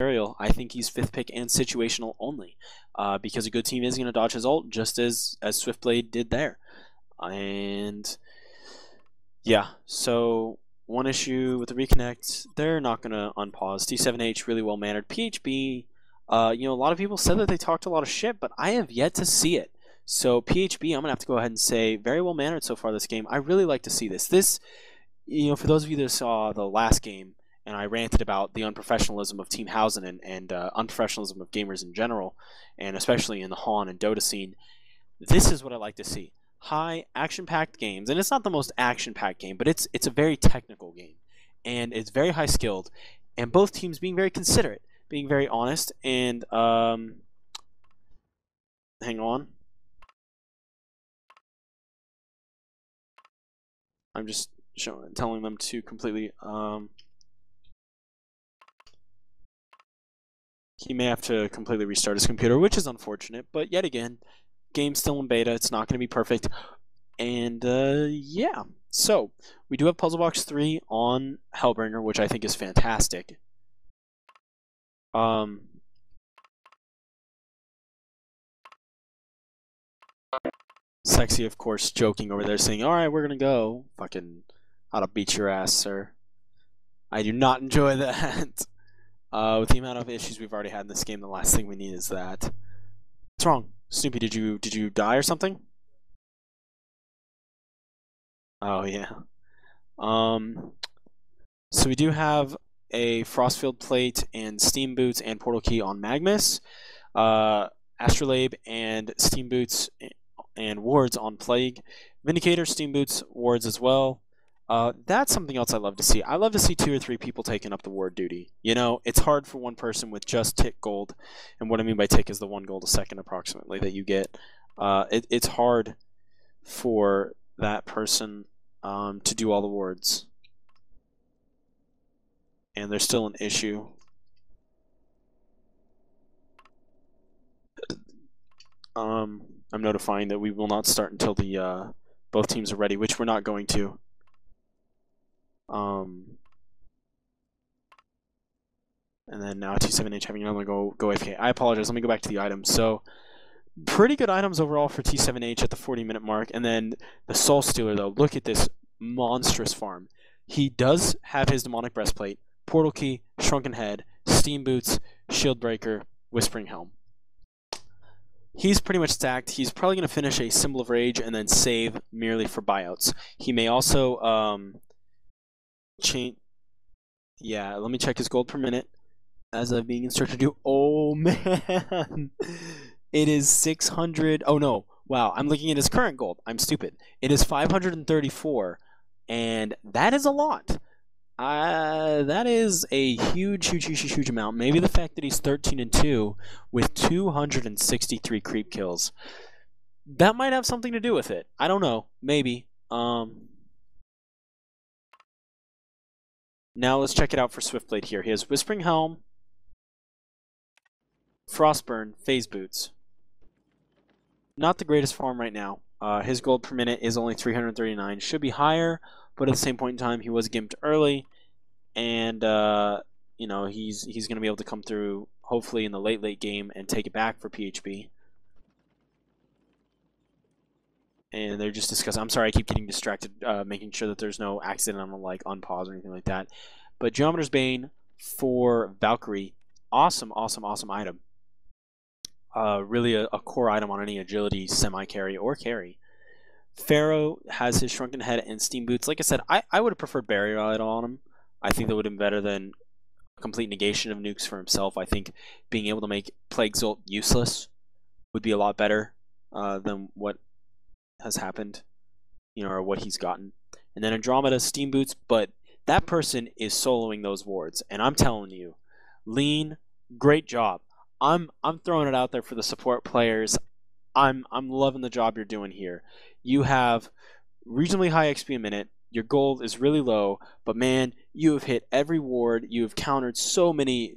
I think he's 5th pick and situational only, because a good team is going to dodge his ult just as Swiftblade did there. And yeah, so one issue with the reconnect, they're not going to unpause. T7H really well mannered. PhB, a lot of people said that they talked a lot of shit, but I have yet to see it. So PhB, I'm going to have to go ahead and say very well mannered so far this game. I really like to see this. This, for those of you that saw the last game, and I ranted about the unprofessionalism of Team Hausen and unprofessionalism of gamers in general, and especially in the HoN and Dota scene, this is what I like to see. High action-packed games, and it's not the most action-packed game, but it's a very technical game, and it's very high-skilled, and both teams being very considerate, being very honest, and hang on. I'm just telling them to completely he may have to completely restart his computer, which is unfortunate, but yet again, game's still in beta. It's not going to be perfect. And yeah, so we do have Puzzle Box 3 on Hellbringer, which I think is fantastic. Sexy, of course, joking over there, saying, "All right, we're going to go. Fucking, I'll beat your ass, sir." I do not enjoy that. With the amount of issues we've already had in this game, the last thing we need is that. What's wrong? Snoopy, did you die or something? Oh yeah. So we do have a Frostfield Plate and Steam Boots and Portal Key on Magnus, Astrolabe and Steam Boots and Wards on Plague, Vindicator, Steam Boots, Wards as well. That's something else I love to see. I love to see 2 or 3 people taking up the ward duty. It's hard for one person with just tick gold, and what I mean by tick is the 1 gold a second approximately that you get. It's hard for that person to do all the wards, and there's still an issue. I'm notifying that we will not start until the both teams are ready, which we're not going to. And then now T7H having another go AFK. I apologize. Let me go back to the items. So, pretty good items overall for T7H at the 40-minute mark. And then the Soul Stealer, though. Look at this monstrous farm. He does have his Demonic Breastplate, Portal Key, Shrunken Head, Steam Boots, Shield Breaker, Whispering Helm. He's pretty much stacked. He's probably going to finish a Symbol of Rage and then save merely for buyouts. He may also yeah, let me check his gold per minute as I'm being instructed to do. Oh man, it is 600. Oh no, wow, I'm looking at his current gold. I'm stupid. It is 534, and that is a lot. That is a huge amount. Maybe the fact that he's 13-2 with 263 creep kills, that might have something to do with it. I don't know. Maybe. Now let's check it out for Swiftblade here. He has Whispering Helm, Frostburn, Phase Boots. Not the greatest farm right now. His gold per minute is only 339. Should be higher, but at the same point in time, he was gimped early. And, he's going to be able to come through, hopefully, in the late game and take it back for PhB. And they're just discussing. I'm sorry, I keep getting distracted, making sure that there's no accidental unpause or anything like that. But Geometer's Bane for Valkyrie, awesome item. Really a core item on any agility semi-carry or carry. Pharaoh has his Shrunken Head and Steam Boots. Like I said, I would have preferred Barrier Idol on him. I think that would have been better than complete negation of nukes for himself. I think being able to make Plague Zolt useless would be a lot better than what has happened, or what he's gotten. And then Andromeda, Steam Boots, but that person is soloing those wards, and I'm telling you, Lean, great job. I'm throwing it out there for the support players. I'm loving the job you're doing here. You have reasonably high XP a minute. Your gold is really low, but man, you have hit every ward. You have countered so many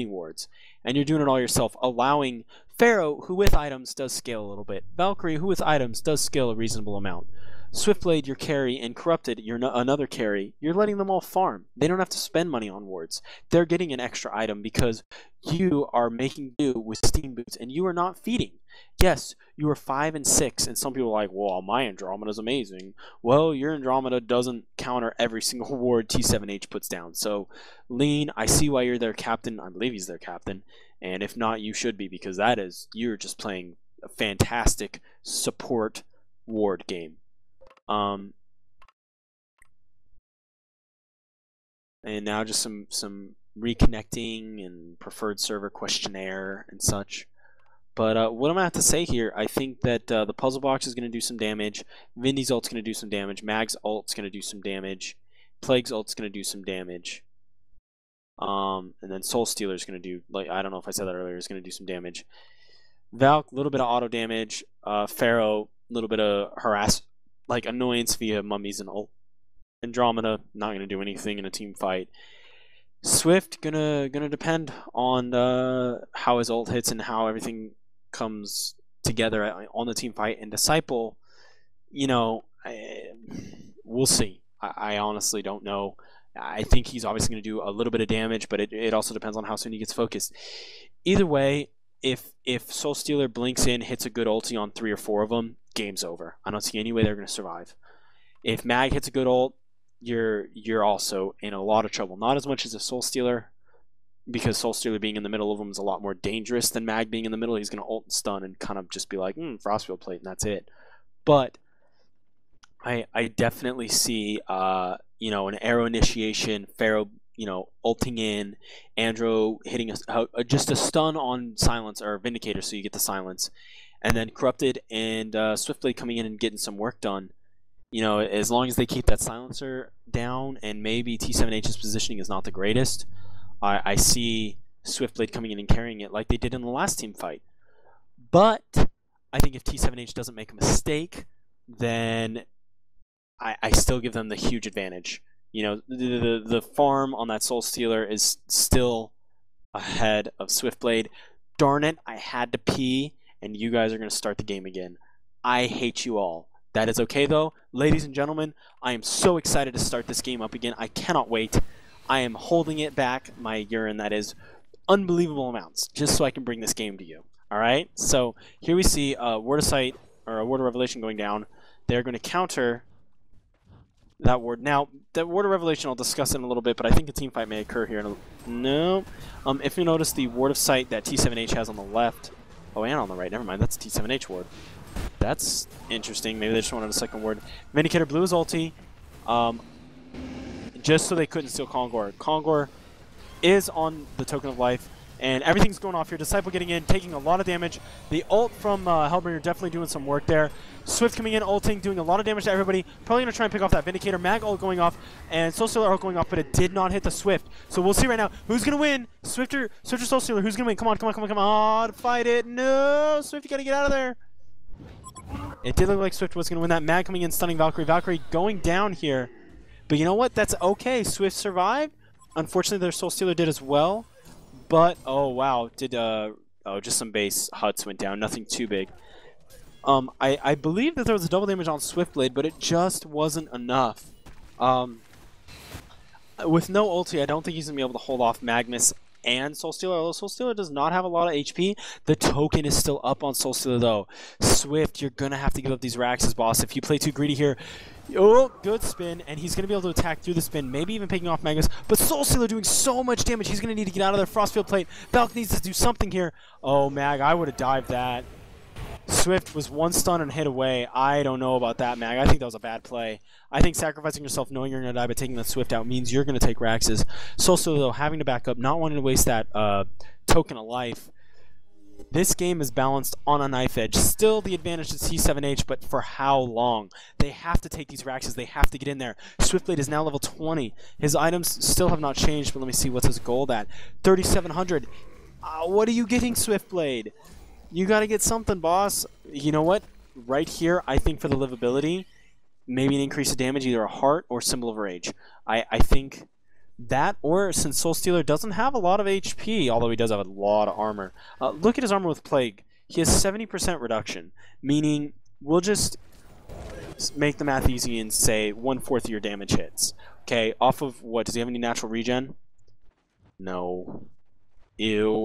wards, and you're doing it all yourself, allowing Pharaoh, who with items does scale a little bit, Valkyrie, who with items does scale a reasonable amount. Swiftblade, your carry, and Corrupted, you're another carry. You're letting them all farm. They don't have to spend money on wards. They're getting an extra item because you are making do with Steam Boots, and you are not feeding. Yes, you are 5 and 6, and some people are like, well, my Andromeda is amazing. Well, your Andromeda doesn't counter every single ward T7H puts down. So, Lean, I see why you're their captain. I believe he's their captain. And if not, you should be, because you're just playing a fantastic support ward game. And now just some reconnecting and preferred server questionnaire and such. But what I'm going to have to say here, I think that the puzzle box is going to do some damage. Vindy's ult's going to do some damage. Mag's ult's going to do some damage. Plague's ult's going to do some damage. And then Soul Stealer's going to do, like, I don't know if I said that earlier, is going to do some damage. Valk, a little bit of auto damage. Pharaoh, a little bit of annoyance via mummies and ult. Andromeda, not going to do anything in a team fight. Swift, gonna depend on how his ult hits and how everything comes together on the team fight. And Disciple, we'll see. I honestly don't know. I think he's obviously going to do a little bit of damage, but it also depends on how soon he gets focused. Either way, if Soul Stealer blinks in, hits a good ulti on 3 or 4 of them, game's over. I don't see any way they're going to survive. If Mag hits a good ult, you're also in a lot of trouble. Not as much as a Soul Stealer, because Soul Stealer being in the middle of them is a lot more dangerous than Mag being in the middle. He's going to ult and stun and kind of just be like, Frostfield Plate, and that's it. But I definitely see an arrow initiation, Pharaoh ulting in, Andro hitting just a stun on silence or Vindicator, so you get the silence, and then Corrupted and Swiftblade coming in and getting some work done. As long as they keep that silencer down, and maybe T7H's positioning is not the greatest, I see Swiftblade coming in and carrying it like they did in the last team fight. But I think if T7H doesn't make a mistake, then I still give them the huge advantage. The farm on that Soul Stealer is still ahead of Swiftblade. Darn it, I had to pee, and you guys are going to start the game again. I hate you all. That is okay, though. Ladies and gentlemen, I am so excited to start this game up again. I cannot wait. I am holding it back, my urine, that is unbelievable amounts, just so I can bring this game to you. All right? So here we see a Word of Sight, or a Word of Revelation going down. They're going to counter that word. Now, the Word of Revelation, I'll discuss it in a little bit, but I think a team fight may occur here. No. If you notice the Word of Sight that T7H has on the left, and on the right, never mind, that's a T7H ward. That's interesting. Maybe they just wanted a second word. Vindicator blew his ulti, just so they couldn't steal Kongor. Kongor is on the Token of Life, and everything's going off here. Disciple getting in, taking a lot of damage. The ult from Hellbringer definitely doing some work there. Swift coming in, ulting, doing a lot of damage to everybody. Probably going to try and pick off that Vindicator. Mag ult going off, and Soul Stealer ult going off, but it did not hit the Swift. So we'll see right now who's going to win. Swift or Soul Stealer, who's going to win? Come on, fight it. No, Swift, you got to get out of there. It did look like Swift was going to win that. Mag coming in, stunning Valkyrie. Valkyrie going down here. But you know what? That's okay. Swift survived. Unfortunately, their Soul Stealer did as well. But, oh, wow. Just some base huts went down. Nothing too big. I believe that there was a double damage on Swiftblade, but it just wasn't enough. With no ulti, I don't think he's going to be able to hold off Magnus and Soul Stealer. Although Soul Stealer does not have a lot of HP, the token is still up on Soul Stealer, though. Swift, you're going to have to give up these Raxes, boss. If you play too greedy here, oh, good spin, and he's going to be able to attack through the spin, maybe even picking off Magnus. But Soul Stealer doing so much damage, he's going to need to get out of there. Frostfield Plate. Valk needs to do something here. Oh, Mag, I would have dived that. Swift was one stun and hit away. I don't know about that, Mag. I think that was a bad play. I think sacrificing yourself knowing you're going to die by taking that Swift out means you're going to take Raxes. Soul Stealer, though, having to back up, not wanting to waste that token of life. This game is balanced on a knife edge. Still the advantage to T7H, but for how long? They have to take these Raxes. They have to get in there. Swiftblade is now level 20. His items still have not changed, but let me see what's his gold at. 3,700. What are you getting, Swiftblade? You got to get something, boss. You know what? Right here, I think for the livability, maybe an increase of damage, either a heart or Symbol of Rage. I think that, or since Soul Stealer doesn't have a lot of HP, although he does have a lot of armor. Look at his armor with Plague. He has 70% reduction, meaning we'll just make the math easy and say 1/4 of your damage hits. Okay, off of what? Does he have any natural regen? No. Ew.